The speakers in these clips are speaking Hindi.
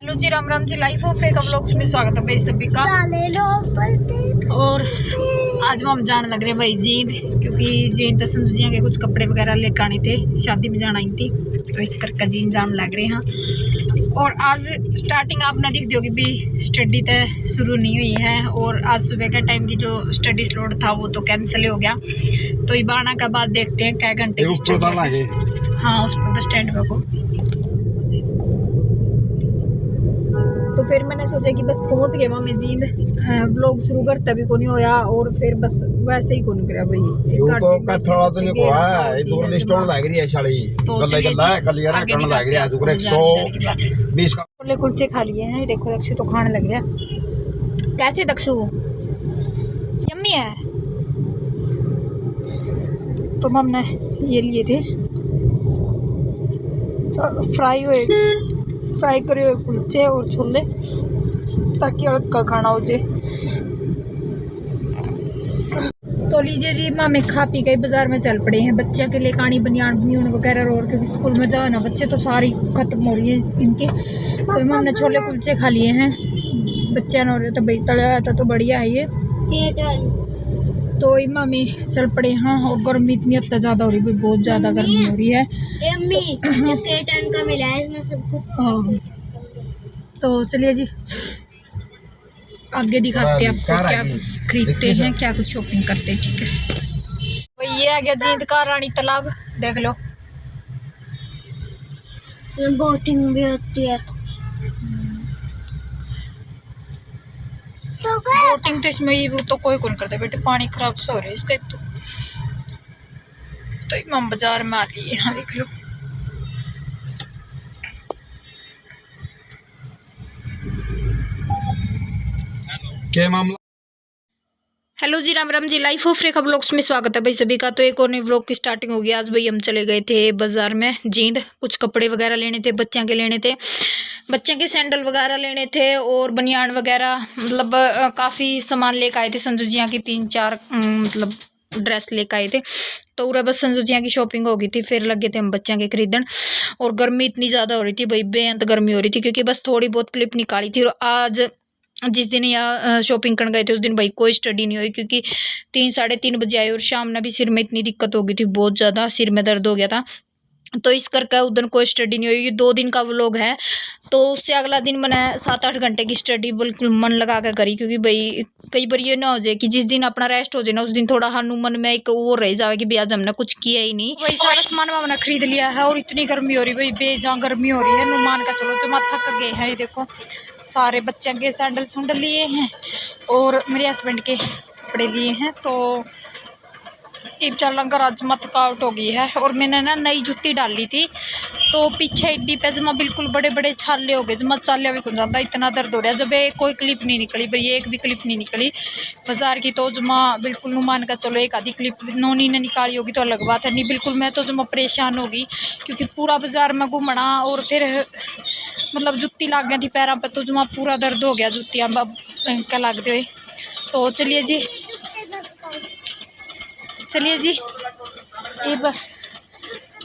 हेलो जी, Ram Ram ji. Life of Rekha vlogs में स्वागत है भाई सभी का। और आज हम जाने लग रहे हैं भाई जींद, क्योंकि जींद संजू जी के कुछ कपड़े वगैरह लेकर आने थे, शादी में जाना ही थी, तो इस करके जींद जाने लग रहे हैं। और आज स्टार्टिंग आपने दिख दोगी भी स्टडी तो शुरू नहीं हुई है, और आज सुबह के टाइम की जो स्टडी स्लॉट था वो तो कैंसिल हो गया। तो इबाना के बाद देखते हैं क्या घंटे की स्टडी। हाँ, उस पर बस स्टैंड पे को। तो फिर मैंने सोचा कि बस पहुंच गए वहाँ में जींद, व्लॉग शुरू करता भी को नहीं होया, और फिर बस वैसे ही कौन करा भाई। तो का थोड़ा तो नहीं को है दूर लिस्टों लग रही है शाली गल्ला गल्ला कल यार करने लग रहा है दूर 120 का छोले कुलचे खा लिए हैं। देखो दक्षु तो खाने लग गया। कैसे दक्षु? यम्मी है। तो हमने ये लिए थे फ्राई करे हुए कुलचे और छोले, ताकि हल्का खाना हो जाए। तो लीजिए जी, मामे खा पी के बाजार में चल पड़े हैं। बच्चे के लिए कहानी बनियान बनियान वगैरह, और क्योंकि स्कूल में जाओ ना बच्चे तो सारी खत्म हो रही है इनके। तो हमने छोले कुलचे खा लिए हैं। बच्चे न हो रहे तो भाई तला आया था तो बढ़िया है ये। तो मामी चल पड़े। हाँ, और गर्मी इतनी हद ज़्यादा हो रही है, बहुत ज़्यादा गर्मी हो रही है। का मिला है इसमें सब कुछ। तो चलिए जी, आगे दिखाते हैं आपको क्या कुछ खरीदते हैं, क्या कुछ शॉपिंग करते हैं। ठीक है भाई, ये आ गया जींद का रानी तालाब, देख लो। बोटिंग भी होती है। तो बोटिंग तो इसमें वो तो कोई कौन करता बेटे, पानी खराब सा हो रहा है इसका। तो हम बाजार में आ लिए। यहाँ देख लो। क्या मामला? हेलो जी, Ram Ram ji. Life of Rekha vlogs में स्वागत है भाई सभी का। तो एक और नई व्लॉग की स्टार्टिंग होगी। आज भाई हम चले गए थे बाजार में जींद, कुछ कपड़े वगैरह लेने थे, बच्चों के लेने थे, बच्चों के सैंडल वगैरह लेने थे, और बनियान वगैरह, मतलब काफ़ी सामान लेकर आए थे। संजू जिया की 3-4 मतलब ड्रेस लेकर आए थे। तो पूरा बस संजू जिया की शॉपिंग हो गई थी, फिर लगे थे हम बच्चों के खरीदन। और गर्मी इतनी ज़्यादा हो रही थी भाई, बेअंत गर्मी हो रही थी, क्योंकि बस थोड़ी बहुत क्लिप निकाली थी। और आज जिस दिन यहाँ शॉपिंग करने गए थे उस दिन भाई कोई स्टडी नहीं हुई, क्योंकि 3-3:30 बजे आए, और शाम में भी सिर में इतनी दिक्कत हो गई थी, बहुत ज़्यादा सिर में दर्द हो गया था। तो इस करके उधर कोई स्टडी नहीं हुई। ये 2 दिन का व्लॉग है, तो उससे अगला दिन मैंने 7-8 घंटे की स्टडी बिल्कुल मन लगा कर करी, क्योंकि भाई कई बार ये ना हो जाए कि जिस दिन अपना रेस्ट हो जाए ना, उस दिन थोड़ा हनुमान में एक वो रह जाए कि भाई आज हमने कुछ किया ही नहीं। वही सारा सामान मैंने खरीद लिया है, और इतनी गर्मी हो रही भाई, बेजान गर्मी हो रही है। नुमान का चलो जो माथा थक गए हैं। ये देखो सारे बच्चों के सैंडल सुंडल लिए हैं, और मेरे हस्बैंड के कपड़े लिए हैं। तो टिप चल कर आज थकावट हो गई है। और मैंने ना नई जूती डाली थी, तो पीछे एड्डी पे जमा बिल्कुल बड़े बड़े छाले हो गए, जमा चालिया भी कुछ जाता, इतना दर्द हो रहा है। जब कोई क्लिप नहीं निकली भाई, एक भी क्लिप नहीं निकली बाजार की, तो जमा बिल्कुल नुमान का चलो एक आधी क्लिप नोनी ने निकाली होगी तो अलग बात है, नहीं बिल्कुल मैं तो जमा परेशान होगी, क्योंकि पूरा बाजार में घूमना, और फिर मतलब जुत्ती लग गई थी पैरों पर, तो जमा पूरा दर्द हो गया जुत्तियाँ का लगते हुए। तो चलिए जी अब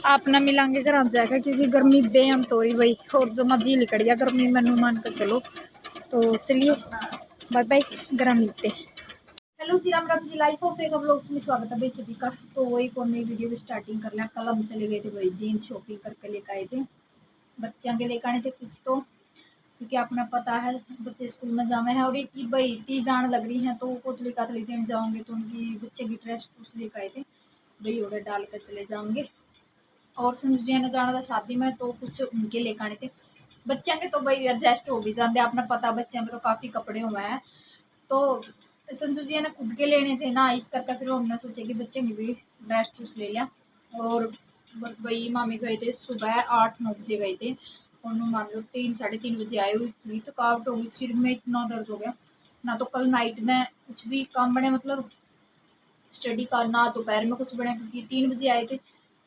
आप ना मिलांगे घर आ जाएगा, क्योंकि गर्मी बेअंत हो रही भाई, और जो मर्जी लिकड़ गया गर्मी में मान कर चलो। तो चलिए बाय बाय, घर मिलते। हेलो जी, Ram Ram ji. Life of Rekha vlogs में स्वागत है भाई सभी का। तो वही कौन नई वीडियो की स्टार्टिंग कर लिया। कल हम चले गए थे भाई जीन्स शॉपिंग करके लेकर आए थे, बच्चों के लेकर आने थे कुछ, तो क्योंकि आपने पता है बच्चे स्कूल में जावे हैं, और एक भाई 30 जान लग रही हैं, तो कोतली कातली देने जाओगे तो उनकी बच्चे की ड्रेस टूस लेकर आए थे भाई, ऑर्डर डाल कर चले जाओगे। और संजू जी ने जाना था शादी में, तो कुछ उनके लेकर आने थे। बच्चों के तो भाई एडजस्ट हो भी जाते, आपने पता बच्चों में तो काफ़ी कपड़े हुए हैं। तो संजू जी ने खुद के लेने थे ना, इस करके फिर हमने सोचा कि बच्चे की भी ड्रेस टूस ले लिया। और बस भाई मामी गए थे सुबह 8-9 बजे गए थे, और मान लो 3-3:30 बजे आए हुई। इतनी थकावट हो गई, सिर में इतना दर्द हो गया ना। तो कल नाइट में कुछ भी काम बने, मतलब स्टडी का ना दोपहर में कुछ बने, क्योंकि 3 बजे आए थे।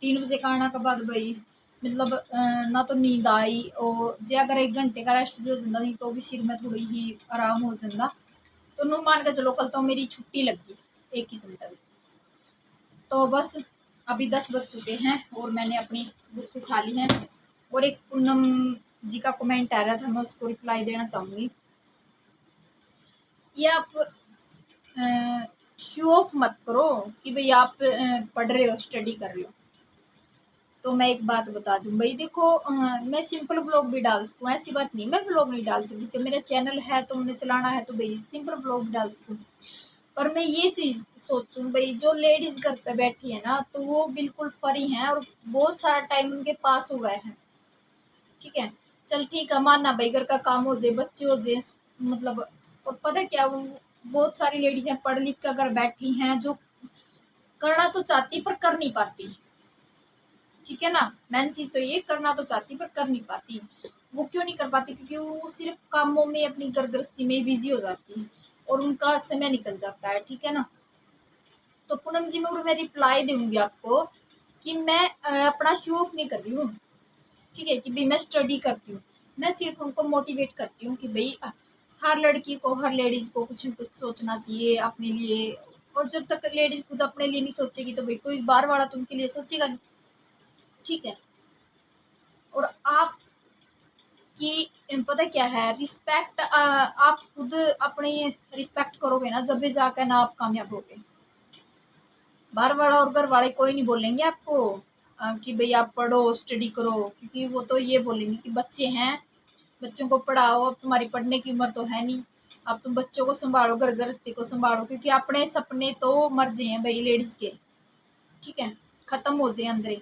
3 बजे का आने के बाद भाई मतलब ना तो नींद आई, और जो अगर 1 घंटे का रेस्ट भी हो जाता नहीं तो भी सिर में थोड़ी ही आराम हो जाता। तो नो मान के चलो कल तो मेरी छुट्टी लगी एक किस्म का। तो बस अभी 10 बज चुके हैं, और मैंने अपनी बुक्स उठा ली हैं, और एक पूनम जी का कमेंट आ रहा था, मैं उसको रिप्लाई देना चाहूँगी। ये आप शो ऑफ मत करो कि भाई आप पढ़ रहे हो, स्टडी कर रहे हो। तो मैं एक बात बता दूं भाई, देखो मैं सिंपल ब्लॉग भी डाल सकूँ, ऐसी बात नहीं मैं ब्लॉग नहीं डाल सकती। जब मेरा चैनल है तो मैंने चलाना है, तो भाई सिंपल ब्लॉग भी डाल सकूँ। पर मैं ये चीज़ सोचूं भाई, जो लेडीज घर पे बैठी है ना, तो वो बिल्कुल फ्री हैं और बहुत सारा टाइम उनके पास हो गए हैं। ठीक है, चल ठीक है, मानना भाई घर का काम हो जाए, बच्चे हो जाए, मतलब। और पता है क्या, वो बहुत सारी लेडीज हैं पढ़ लिख कर घर बैठी हैं, जो करना तो चाहती पर कर नहीं पाती। ठीक है ना, मेन चीज तो ये, करना तो चाहती पर कर नहीं पाती। वो क्यों नहीं कर पाती? क्योंकि वो सिर्फ कामों में, अपनी घर गृहस्थी में बिजी हो जाती है और उनका समय निकल जाता है। ठीक है ना, तो पूनम जी मैं रिप्लाई दूंगी आपको कि मैं अपना शो ऑफ नहीं कर रही हूँ। ठीक है, कि भाई मैं स्टडी करती हूँ। मैं सिर्फ उनको मोटिवेट करती हूँ कि भाई हर लड़की को, हर लेडीज को कुछ न कुछ सोचना चाहिए अपने लिए। और जब तक लेडीज खुद अपने लिए नहीं सोचेगी तो भाई कोई बाहर वाला तो उनके लिए सोचेगा नहीं। ठीक है, और आप कि पता क्या है, रिस्पेक्ट आप खुद अपनी रिस्पेक्ट करोगे ना, जब भी जाकर ना आप कामयाब होगे। बाहर वाला और घर वाले कोई नहीं बोलेंगे आपको कि भाई आप पढ़ो, स्टडी करो। क्योंकि वो तो ये बोलेंगे कि बच्चे हैं, बच्चों को पढ़ाओ, अब तुम्हारी पढ़ने की उम्र तो है नहीं, अब तुम बच्चों को संभालो, घर गृहस्थी को संभालो। क्योंकि अपने सपने तो मर जाए हैं भाई लेडीज के। ठीक है, खत्म हो जाए अंदर।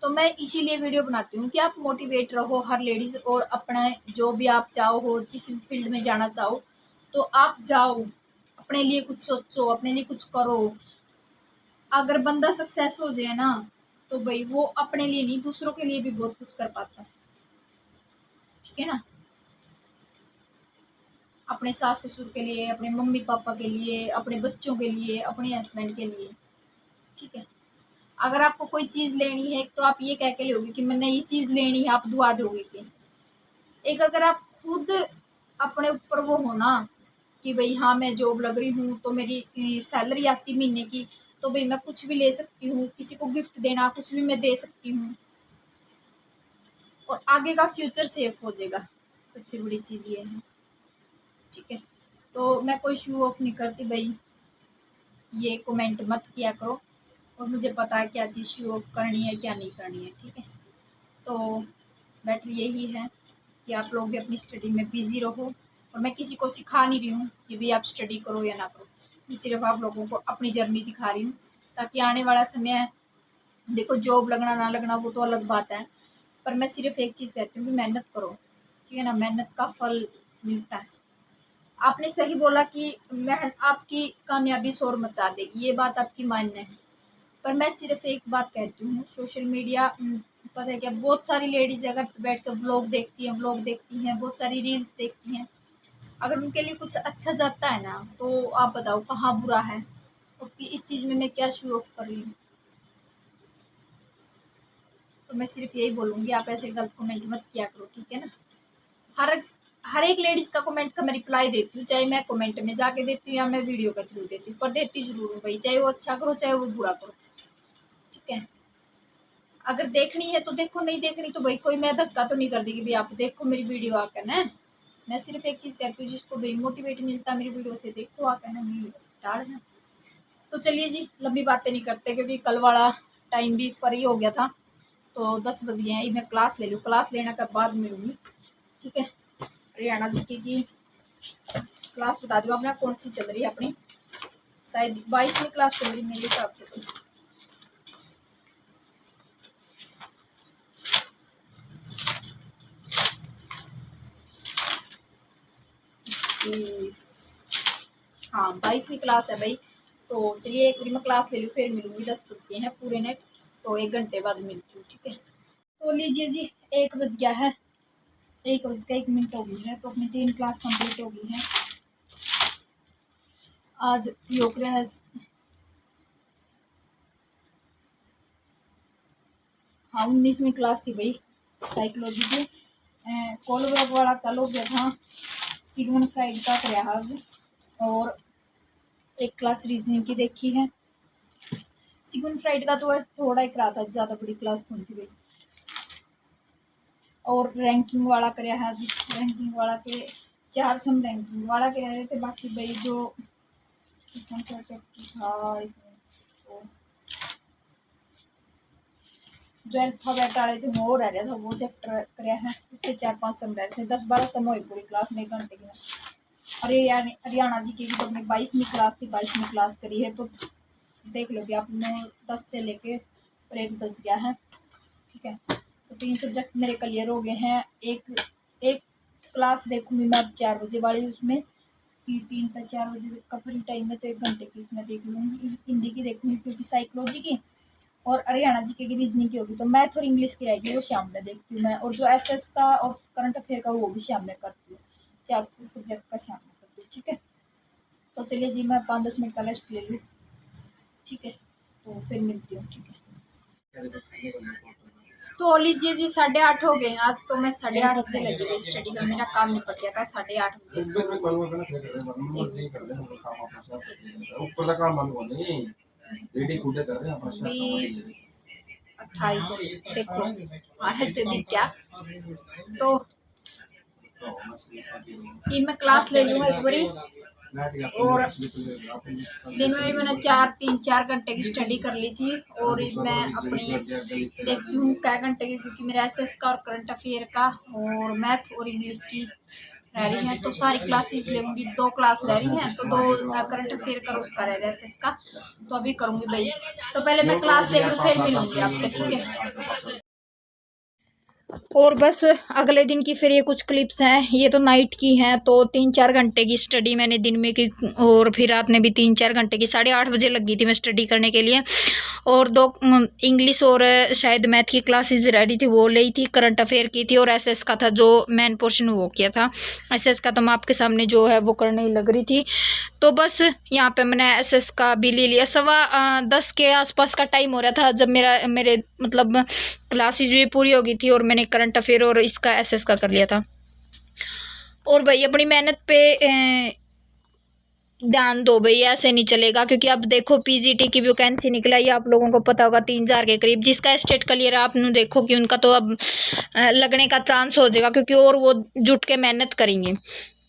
तो मैं इसीलिए वीडियो बनाती हूँ कि आप मोटिवेट रहो हर लेडीज, और अपना जो भी आप चाहो हो, जिस फील्ड में जाना चाहो तो आप जाओ, अपने लिए कुछ सोचो, अपने लिए कुछ करो। अगर बंदा सक्सेस हो जाए ना, तो भाई वो अपने लिए नहीं, दूसरों के लिए भी बहुत कुछ कर पाता है। ठीक है ना, अपने सास ससुर के लिए, अपने मम्मी पापा के लिए, अपने बच्चों के लिए, अपने हस्बैंड के लिए। ठीक है, अगर आपको कोई चीज लेनी है तो आप ये कह के लोगे कि मैंने ये चीज लेनी है, आप दुआ दोगे कि? एक अगर आप खुद अपने ऊपर वो हो ना कि भाई हाँ मैं जॉब लग रही हूँ तो मेरी सैलरी आती महीने की, तो भाई मैं कुछ भी ले सकती हूँ, किसी को गिफ्ट देना कुछ भी मैं दे सकती हूँ, और आगे का फ्यूचर सेफ हो जाएगा। सबसे बड़ी चीज़ ये है। ठीक है, तो मैं कोई शो ऑफ नहीं करती भाई, ये कमेंट मत किया करो। और मुझे पता है क्या चीज़ शो ऑफ करनी है, क्या नहीं करनी है। ठीक है, तो बेटर यही है कि आप लोग भी अपनी स्टडी में बिजी रहो। और मैं किसी को सिखा नहीं रही हूँ कि भी आप स्टडी करो या ना करो, मैं सिर्फ आप लोगों को अपनी जर्नी दिखा रही हूँ, ताकि आने वाला समय, देखो जॉब लगना ना लगना वो तो अलग बात है, पर मैं सिर्फ एक चीज़ कहती हूँ कि मेहनत करो। ठीक है ना, मेहनत का फल मिलता है। आपने सही बोला कि मेहनत आपकी कामयाबी शोर मचा देगी, ये बात आपकी मान्य है। पर मैं सिर्फ एक बात कहती हूँ, सोशल मीडिया पता है क्या, बहुत सारी लेडीज अगर बैठ कर व्लॉग देखती हैं, बहुत सारी रील्स देखती हैं, अगर उनके लिए कुछ अच्छा जाता है ना, तो आप बताओ कहाँ बुरा है? और इस चीज़ में मैं क्या शो ऑफ कर रही हूँ? तो मैं सिर्फ यही बोलूँगी, आप ऐसे गलत कमेंट मत किया करो। ठीक है ना, हर हर एक लेडीज का कमेंट का मैं रिप्लाई देती हूँ, चाहे मैं कमेंट में जाके देती हूँ या मैं वीडियो के थ्रू देती हूँ, पर देती जरूर हूँ भाई, चाहे वो अच्छा करो चाहे वो बुरा करो। ठीक है, अगर देखनी है तो देखो, नहीं देखनी तो भाई कोई मैं धक्का तो नहीं कर देगी भाई आप देखो मेरी वीडियो आकर ना। मैं सिर्फ एक चीज़ कहती हूँ, जिसको भाई मोटिवेट मिलता है मेरी वीडियो से, देखो आकर ना, मेरी डाल है। तो चलिए जी, लंबी बातें नहीं करते, क्योंकि कल वाला टाइम भी फ्री हो गया था, तो 10 बज गए हैं। मैं क्लास ले लूँ, क्लास लेने के बाद मिलूंगी। ठीक है, हरियाणा जी की क्लास बता दूँ अपना कौन सी चल रही है अपनी, शायद 22वीं क्लास चल रही मेरे हिसाब से। तो हाँ 22वीं क्लास है भाई। तो चलिए एक बारी मैं क्लास ले लूँ, फिर मिलूंगी। 10 बज गए हैं पूरे नेट, तो 1 घंटे बाद मिलती हूँ। ठीक है, तो लीजिए जी, 1 बज गया है, 1 बज के 1 मिनट हो गई है, तो अपनी 3 क्लास कंप्लीट हो गई है। आज योग है, हाँ 19वीं क्लास थी भाई साइकोलॉजी की। कोलब्रग वाला कल हो गया था, सिगमंड फ्राइड का कराया आज, और एक क्लास रीजनिंग की देखी है। सिगमंड फ्राइड का तो वैसे थोड़ा ही करा था, ज़्यादा बड़ी क्लास कौन थी भाई। और रैंकिंग वाला कराया है। रैंकिंग वाला के 4 सम रैंकिंग वाला के रहे थे। बाकी भाई जो कौन सा चैप्टर था, जो अल्फाबेट वाले थे वो रह रहा था, वो चैप्टर कराया है। उससे 4-5 सम रह रहे थे। 10-12 सम हुई पूरी क्लास में, 1 घंटे की। और ये हरियाणा जी की तो अपनी 22वीं क्लास थी, 22वीं क्लास करी है। तो देख लो कि आपने 10 से लेके और 1 10 गया है। ठीक है, तो 3 सब्जेक्ट मेरे क्लियर हो गए हैं। एक क्लास देखूंगी मैं अब 4 बजे वाली, उसमें 3 से 4 बजे का फ्री टाइम है, तो 1 घंटे की उसमें देख लूँगी। हिंदी की देखूंगी क्योंकि साइकोलॉजी की और हरियाणा जी की रीजनिंग की होगी। तो मैथ और इंग्लिश की रहेगी, वो शाम में देखती हूँ मैं। और जो एसएस का और करंट अफेयर का वो भी शाम में करती हूँ। 4 सब्जेक्ट का शाम में करती हूँ। ठीक है, तो चलिए जी, मैं 5-10 मिनट का रेस्ट ले लूँ। ठीक है, तो फिर मिलती हूँ। ठीक है, तो लीजिए जी, 8:30 हो गए। आज तो मैं 8:30 बजे लगी हुई स्टडी कर, मेरा काम निपट गया था 8:30 बजे। ऊपर का काम बंद कर देंगे, रेडी खुदे कर रहे हैं अपना 28 देखो ऐसे दिख क्या। तो ये मैं क्लास ले लूँगा एक बारी। और दिन में भी मैंने 3-4 घंटे की स्टडी कर ली थी। और मैं अपनी देखती हूँ क्या घंटे की, क्योंकि मेरा एसएस का और करंट अफेयर का और मैथ और इंग्लिश की रह रही हैं। तो सारी क्लासेस लेंगी, 2 क्लास रह रही हैं। तो 2 करंट अफेयर का उसका रह रहा है एसएस का, तो अभी करूँगी भाई। तो पहले मैं क्लास देख लूँ, फिर मिलूंगी आपसे। ठीक है, और बस अगले दिन की फिर ये कुछ क्लिप्स हैं। ये तो नाइट की हैं। तो 3-4 घंटे की स्टडी मैंने दिन में की, और फिर रात में भी 3-4 घंटे की। 8:30 बजे लगी थी मैं स्टडी करने के लिए। और 2 इंग्लिश और शायद मैथ की क्लासेस रेडी थी, वो ली थी। करंट अफेयर की थी और एसएस का था, जो मेन पोर्शन वो किया था। एसएस का तो मैं आपके सामने जो है वो करने ही लग रही थी। तो बस यहाँ पे मैंने एसएस का भी ले लिया। 10:15 के आसपास का टाइम हो रहा था जब मेरे मतलब क्लासेज भी पूरी हो गई थी, और मैंने करंट अफेयर और इसका एसएस का कर लिया था। और भाई अपनी मेहनत पे ध्यान दो भाई, ऐसे नहीं चलेगा। क्योंकि अब देखो पीजीटी की वैकेंसी निकला, ये आप लोगों को पता होगा 3,000 के करीब। जिसका स्टेट क्लियर है, आप देखो कि उनका तो अब लगने का चांस हो जाएगा, क्योंकि और वो जुट के मेहनत करेंगे।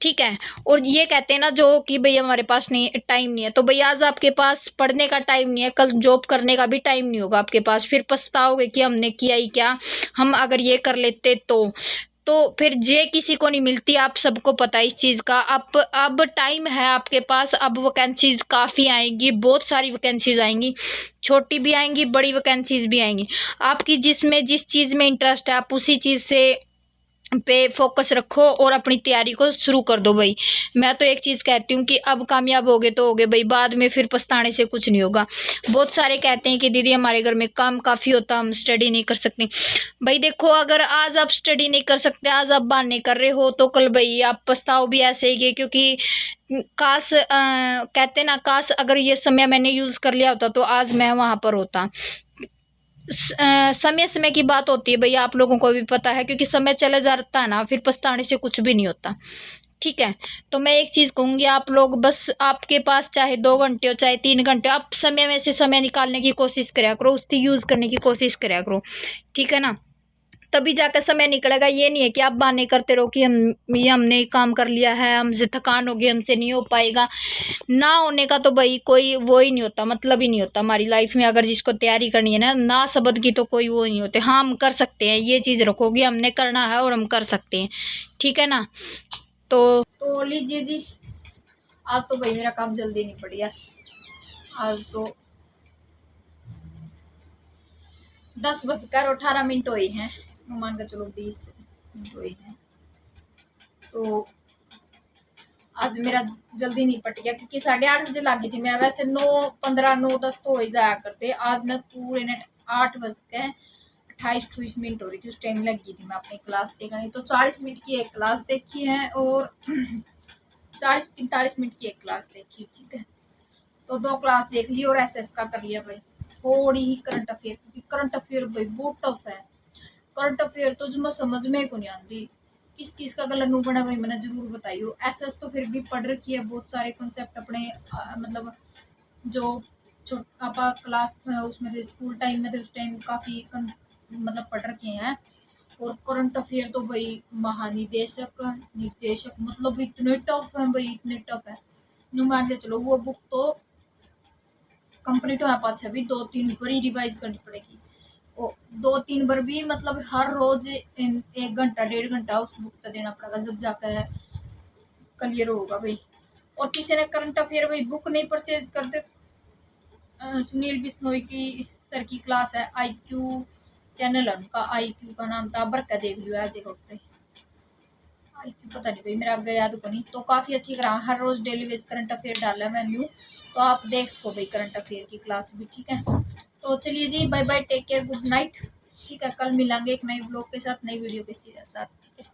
ठीक है, और ये कहते हैं ना जो कि भाई हमारे पास नहीं टाइम नहीं है, तो भाई आज आपके पास पढ़ने का टाइम नहीं है, कल जॉब करने का भी टाइम नहीं होगा आपके पास। फिर पछताओगे कि हमने किया ही क्या, हम अगर ये कर लेते तो फिर जे किसी को नहीं मिलती, आप सबको पता है इस चीज़ का। अब टाइम है आपके पास, अब वैकेंसीज काफ़ी आएंगी, बहुत सारी वैकेंसीज आएंगी, छोटी भी आएंगी, बड़ी वैकेंसीज भी आएंगी। आपकी जिस चीज़ में इंटरेस्ट है, आप उसी चीज़ से पे फोकस रखो और अपनी तैयारी को शुरू कर दो भाई। मैं तो एक चीज़ कहती हूँ कि अब कामयाब होगे तो होगे भाई, बाद में फिर पछताने से कुछ नहीं होगा। बहुत सारे कहते हैं कि दीदी हमारे घर में काम काफ़ी होता, हम स्टडी नहीं कर सकते। भाई देखो, अगर आज आप स्टडी नहीं कर सकते, आज आप बहाने कर रहे हो, तो कल भाई आप पछताओ भी ऐसे ही। क्योंकि काश कहते ना, काश अगर ये समय मैंने यूज़ कर लिया होता तो आज मैं वहाँ पर होता। समय समय की बात होती है भैया, आप लोगों को भी पता है। क्योंकि समय चला जाता है ना, फिर पछताने से कुछ भी नहीं होता। ठीक है, तो मैं एक चीज़ कहूँगी, आप लोग बस, आपके पास चाहे 2 घंटे हो चाहे 3 घंटे, आप समय में से समय निकालने की कोशिश करा करो, उसकी यूज़ करने की कोशिश करा करो। ठीक है ना, तभी जाकर समय निकलेगा। ये नहीं है कि आप बहाने करते रहो कि हमने काम कर लिया है, हमसे थकान होगी, हमसे नहीं हो पाएगा। ना होने का तो भाई कोई वो ही नहीं होता, मतलब ही नहीं होता हमारी लाइफ में। अगर जिसको तैयारी करनी है ना शब्द की, तो कोई वो नहीं होते। हाँ, हम कर सकते हैं, ये चीज़ रखोगे, हमने करना है और हम कर सकते हैं। ठीक है ना, तो लीजिए जी, आज तो भाई मेरा काम जल्दी नहीं पड़ गया। आज तो 10:18 हुई हैं, मान कर चलो 20 मिनट हुई हैं। तो आज मेरा जल्दी नहीं पट गया, क्योंकि 8:30 बजे लगी थी मैं। वैसे 9:15 9:10 तो हो ही जाया करते। आज मैं पूरे नेट 8:28 हो रही थी, उस टाइम लगी थी मैं अपनी क्लास देखने। तो 40 मिनट की एक क्लास देखी है और 40-45 मिनट की एक क्लास देखी। ठीक है, तो 2 क्लास देख ली और एसएस का कर लिया भाई। थोड़ी ही करंट अफेयर, क्योंकि करंट अफेयर भाई बहुत टफ है। करंट अफेयर तो जो मैं समझ में को नहीं आती, किस किस का गला नू बना भाई, मैंने जरूर बताइयो। एसएस तो फिर भी पढ़ रखी है, बहुत सारे कॉन्सेप्ट अपने मतलब जो छोटा क्लास उसमें थे, स्कूल टाइम में थे, उस टाइम काफ़ी मतलब पढ़ रखे हैं। और करंट अफेयर तो भाई महानिदेशक निर्देशक मतलब इतने टफ है भाई, इतने टफ है। नु मान के चलो वो बुक तो कंप्लीट होने पाछे भी 2-3 बार ही रिवाइज करनी पड़ेगी। ओ 2-3 बार भी मतलब हर रोज 1 घंटा 1.5 घंटा उस बुक का देना पड़ेगा, जब जाकर क्लियर होगा भाई। और किसी ने करंट अफेयर भाई बुक नहीं परचेज करते, सुनील बिश्नोई की सर की क्लास है, आईक्यू चैनल है उनका, आईक्यू का नाम था, बर का देख लियो आज ऊपर आईक्यू, पता नहीं भाई मेरा आगे याद को नहीं। तो काफ़ी अच्छी करा, हर रोज डेली वेज करंट अफेयर डाला है मैं न्यू, तो आप देख सको भाई करंट अफेयर की क्लास भी, ठीक है। तो चलिए जी, bye bye, take care, good night, ठीक है। कल मिलेंगे एक नए ब्लॉग के साथ, नई वीडियो के साथ, ठीक है।